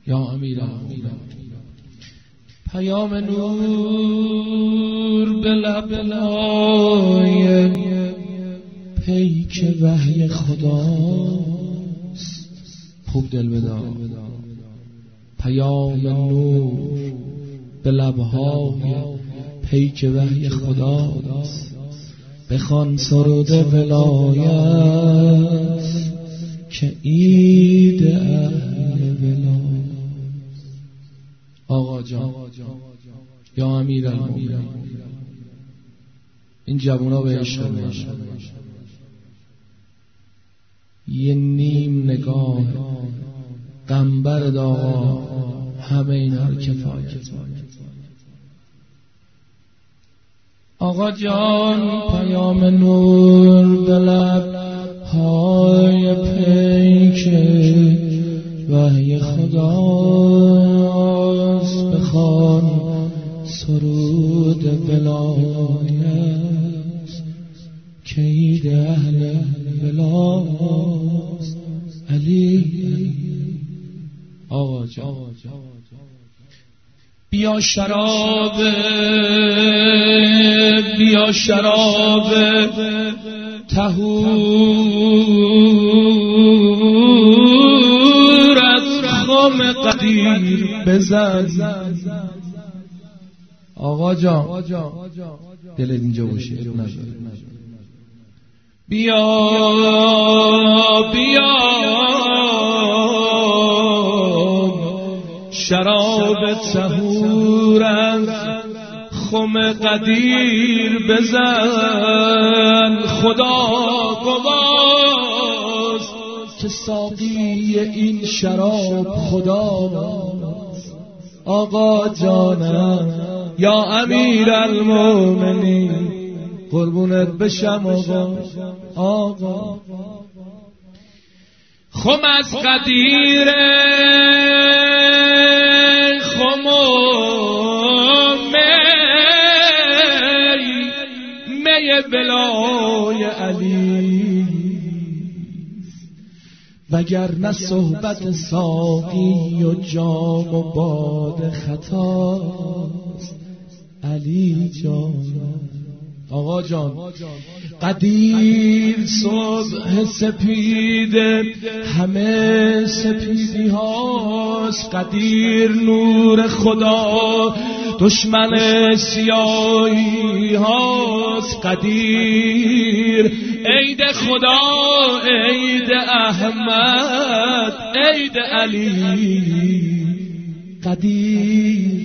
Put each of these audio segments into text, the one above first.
یا امیرالمومنین پیام نور به لب‌های پیک وحی خداست. خوب دل بدار. پیام نور به لب‌های پیک وحی خداست. بخوان سرود ولایت که عید اهل ولایت. آقا جان یا امیرالمومنین این جوونا به عشق من یه نیم نگاه قنبر آقا همه اینا رو کفایت. آقا جان پیام نور به لب‌های پیک وحی خداست. بخوان سرود ولایت که عید اهل ولایت. علی آقا جان بیا شراب طهور از خم قدیر بزن. آقا جان دلت اینجا باشه. بیا شراب طهور از خم قدیر بزن. خدا گواست که ساقی این شراب خداست. آقا جانم یا امیرالمومنین قربونت بشم. آقا خم از قدیر خم می بلای علی وگرنه صحبت ساقی و جام و باد خطاست. علی جان آقا جان قدیر صبح سپید همه سپیدی هاست. قدیر نور خدا دشمن سیاهی هاست. قدیر عید خدا عید احمد عید علی. قدیر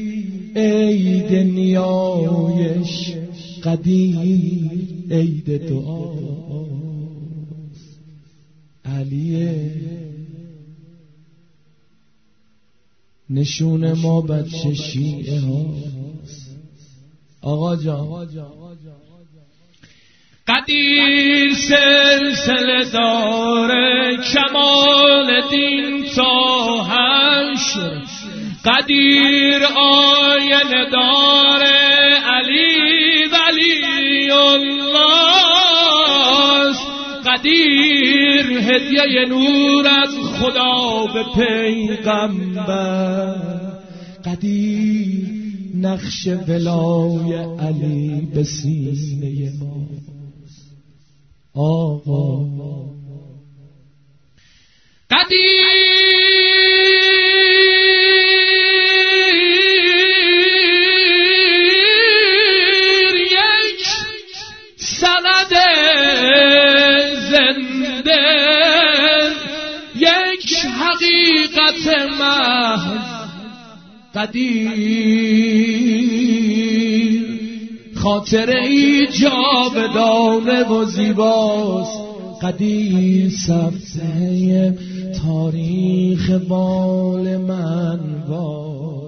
عید نیایش قدیر عید دعاست. علیه نشون ما بچه شیعه هاست. آقا جان قدیر سلسله داره کمال دین تا حشر. قدیر آینه داره علی ولی الله. قدیر هدیه نور از خدا به پیغمبر. قدیر نقش ولای علی به سینه ما. آقا قدیر یک سند زنده یک حقیقت محض. قدیر خاطره ای جاودانه و زیباست. قدیر صفحه تاریخ بال من با